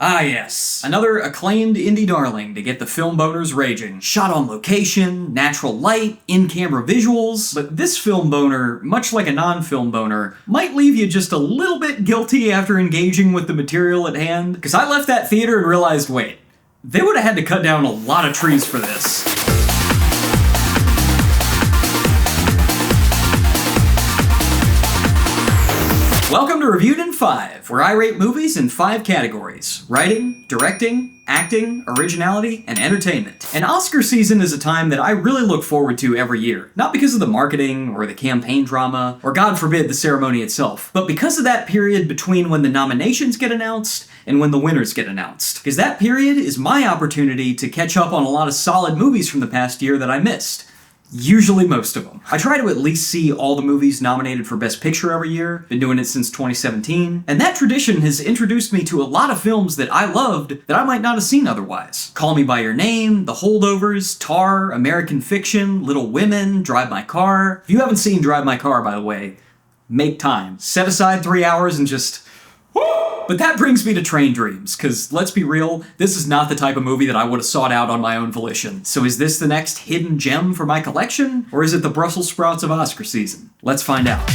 Ah yes, another acclaimed indie darling to get the film boners raging. Shot on location, natural light, in-camera visuals, but this film boner, much like a non-film boner, might leave you just a little bit guilty after engaging with the material at hand. Because I left that theater and realized, wait, they would have had to cut down a lot of trees for this. Welcome to Reviewed in 5, where I rate movies in 5 categories: writing, directing, acting, originality, and entertainment. And Oscar season is a time that I really look forward to every year. Not because of the marketing, or the campaign drama, or God forbid the ceremony itself, but because of that period between when the nominations get announced and when the winners get announced. Because that period is my opportunity to catch up on a lot of solid movies from the past year that I missed. Usually most of them. I try to at least see all the movies nominated for Best Picture every year, been doing it since 2017, and that tradition has introduced me to a lot of films that I loved that I might not have seen otherwise. Call Me By Your Name, The Holdovers, Tar, American Fiction, Little Women, Drive My Car. If you haven't seen Drive My Car, by the way, make time. Set aside 3 hours and just... But that brings me to Train Dreams, because let's be real, this is not the type of movie that I would have sought out on my own volition. So is this the next hidden gem for my collection, or is it the Brussels sprouts of Oscar season? Let's find out.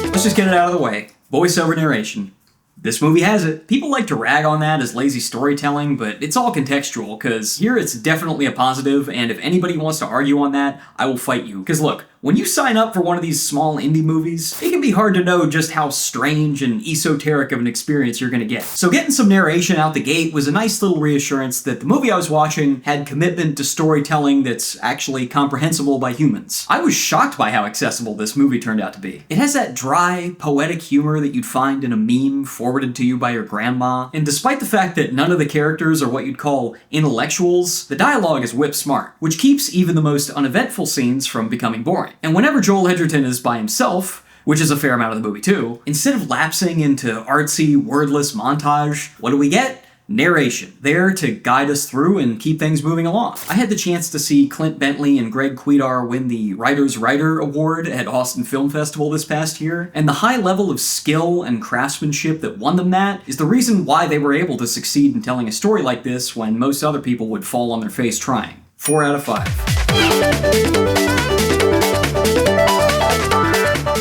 Let's just get it out of the way. Voiceover narration. This movie has it. People like to rag on that as lazy storytelling, but it's all contextual, because here it's definitely a positive, and if anybody wants to argue on that, I will fight you. Because look, when you sign up for one of these small indie movies, it can be hard to know just how strange and esoteric of an experience you're gonna get. So getting some narration out the gate was a nice little reassurance that the movie I was watching had commitment to storytelling that's actually comprehensible by humans. I was shocked by how accessible this movie turned out to be. It has that dry, poetic humor that you'd find in a meme forwarded to you by your grandma, and despite the fact that none of the characters are what you'd call intellectuals, the dialogue is whip smart, which keeps even the most uneventful scenes from becoming boring. And whenever Joel Edgerton is by himself, which is a fair amount of the movie too, instead of lapsing into artsy, wordless montage, what do we get? Narration, there to guide us through and keep things moving along. I had the chance to see Clint Bentley and Greg Cuidar win the Writer's Writer Award at Austin Film Festival this past year, and the high level of skill and craftsmanship that won them that is the reason why they were able to succeed in telling a story like this when most other people would fall on their face trying. 4 out of 5.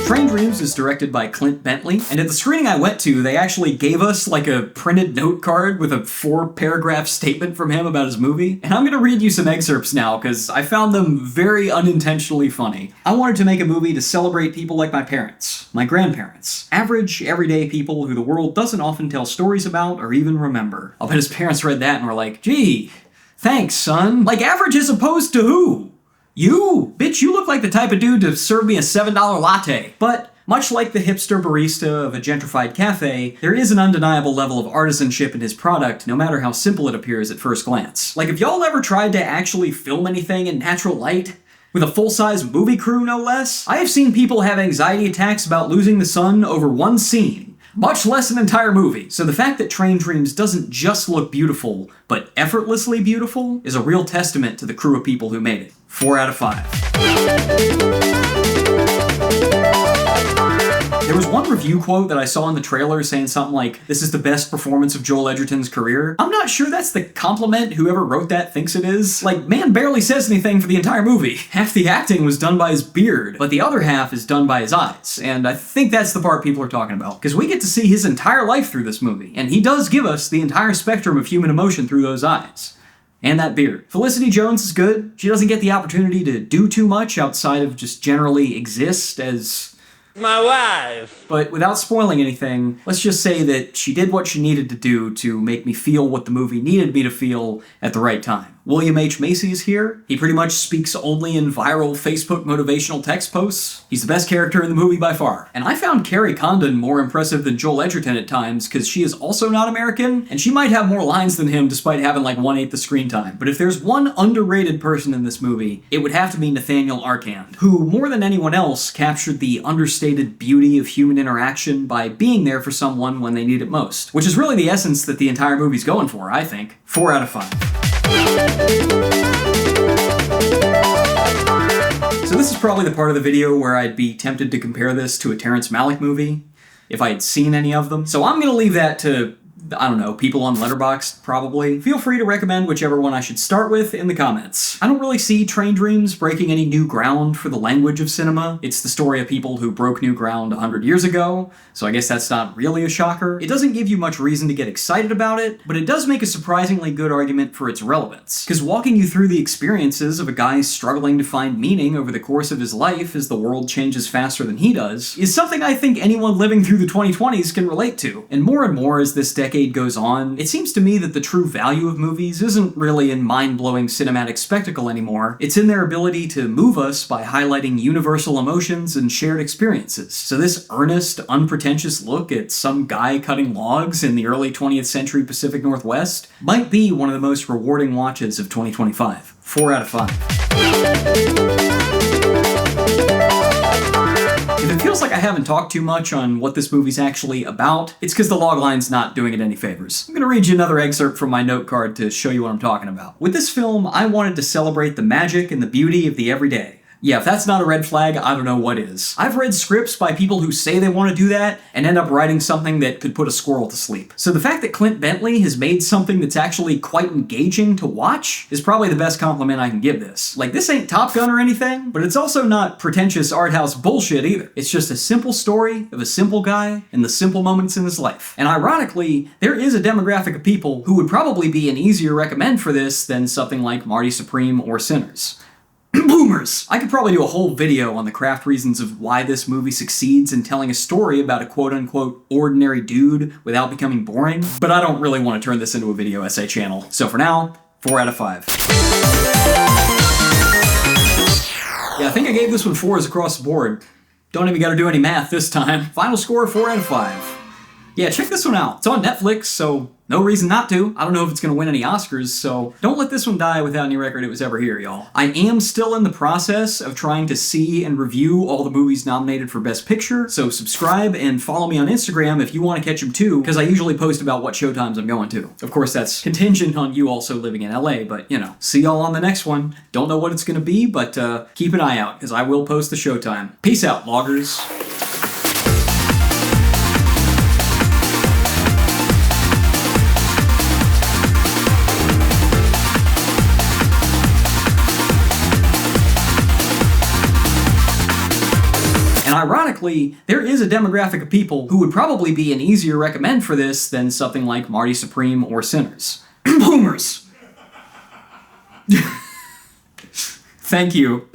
Train Dreams is directed by Clint Bentley, and at the screening I went to, they actually gave us like a printed note card with a 4-paragraph statement from him about his movie. And I'm gonna read you some excerpts now, because I found them very unintentionally funny. I wanted to make a movie to celebrate people like my parents, my grandparents, average, everyday people who the world doesn't often tell stories about or even remember. I'll bet his parents read that and were like, gee, thanks, son. Like average as opposed to who? You! Bitch, you look like the type of dude to serve me a $7 latte. But, much like the hipster barista of a gentrified cafe, there is an undeniable level of artisanship in his product, no matter how simple it appears at first glance. Like, if y'all ever tried to actually film anything in natural light, with a full-size movie crew no less, I have seen people have anxiety attacks about losing the sun over one scene, much less an entire movie. So the fact that Train Dreams doesn't just look beautiful, but effortlessly beautiful, is a real testament to the crew of people who made it. 4 out of 5. There was one review quote that I saw in the trailer saying something like, "This is the best performance of Joel Edgerton's career." I'm not sure that's the compliment whoever wrote that thinks it is. Like, man barely says anything for the entire movie. Half the acting was done by his beard, but the other half is done by his eyes. And I think that's the part people are talking about, because we get to see his entire life through this movie, and he does give us the entire spectrum of human emotion through those eyes. And that beard. Felicity Jones is good. She doesn't get the opportunity to do too much outside of just generally exist as my wife. But without spoiling anything, let's just say that she did what she needed to do to make me feel what the movie needed me to feel at the right time. William H. Macy is here. He pretty much speaks only in viral Facebook motivational text posts. He's the best character in the movie by far. And I found Carrie Condon more impressive than Joel Edgerton at times, because she is also not American, and she might have more lines than him despite having like 1/8 the screen time. But if there's one underrated person in this movie, it would have to be Nathaniel Arcand, who more than anyone else captured the understated beauty of human interaction by being there for someone when they need it most. Which is really the essence that the entire movie's going for, I think. 4 out of 5. So this is probably the part of the video where I'd be tempted to compare this to a Terrence Malick movie. if I had seen any of them. So I'm gonna leave that to, I don't know, people on Letterboxd, probably. Feel free to recommend whichever one I should start with in the comments. I don't really see Train Dreams breaking any new ground for the language of cinema. It's the story of people who broke new ground 100 years ago, so I guess that's not really a shocker. It doesn't give you much reason to get excited about it, but it does make a surprisingly good argument for its relevance. Because walking you through the experiences of a guy struggling to find meaning over the course of his life as the world changes faster than he does is something I think anyone living through the 2020s can relate to. And more as this decade goes on, it seems to me that the true value of movies isn't really in mind-blowing cinematic spectacle anymore. It's in their ability to move us by highlighting universal emotions and shared experiences. So this earnest, unpretentious look at some guy cutting logs in the early 20th century Pacific Northwest might be one of the most rewarding watches of 2025. 4 out of 5. If it feels like I haven't talked too much on what this movie's actually about, it's because the logline's not doing it any favors. I'm gonna read you another excerpt from my note card to show you what I'm talking about. With this film, I wanted to celebrate the magic and the beauty of the everyday. Yeah, if that's not a red flag, I don't know what is. I've read scripts by people who say they want to do that and end up writing something that could put a squirrel to sleep. So the fact that Clint Bentley has made something that's actually quite engaging to watch is probably the best compliment I can give this. Like, this ain't Top Gun or anything, but it's also not pretentious art house bullshit either. It's just a simple story of a simple guy and the simple moments in his life. And ironically, there is a demographic of people who would probably be an easier recommend for this than something like Marty Supreme or Sinners. Boomers! I could probably do a whole video on the craft reasons of why this movie succeeds in telling a story about a quote-unquote ordinary dude without becoming boring, but I don't really want to turn this into a video essay channel. So for now, 4 out of 5. Yeah, I think I gave this one 4s across the board. Don't even gotta do any math this time. Final score, 4 out of 5. Yeah, check this one out. It's on Netflix, so no reason not to. I don't know if it's gonna win any Oscars, so don't let this one die without any record it was ever here, y'all. I am still in the process of trying to see and review all the movies nominated for Best Picture, so subscribe and follow me on Instagram if you want to catch them too, because I usually post about what showtimes I'm going to. Of course, that's contingent on you also living in LA, but you know. See y'all on the next one. Don't know what it's gonna be, but keep an eye out, because I will post the showtime. Peace out, loggers. Ironically, there is a demographic of people who would probably be an easier recommend for this than something like Marty Supreme or Sinners. Boomers! Thank you.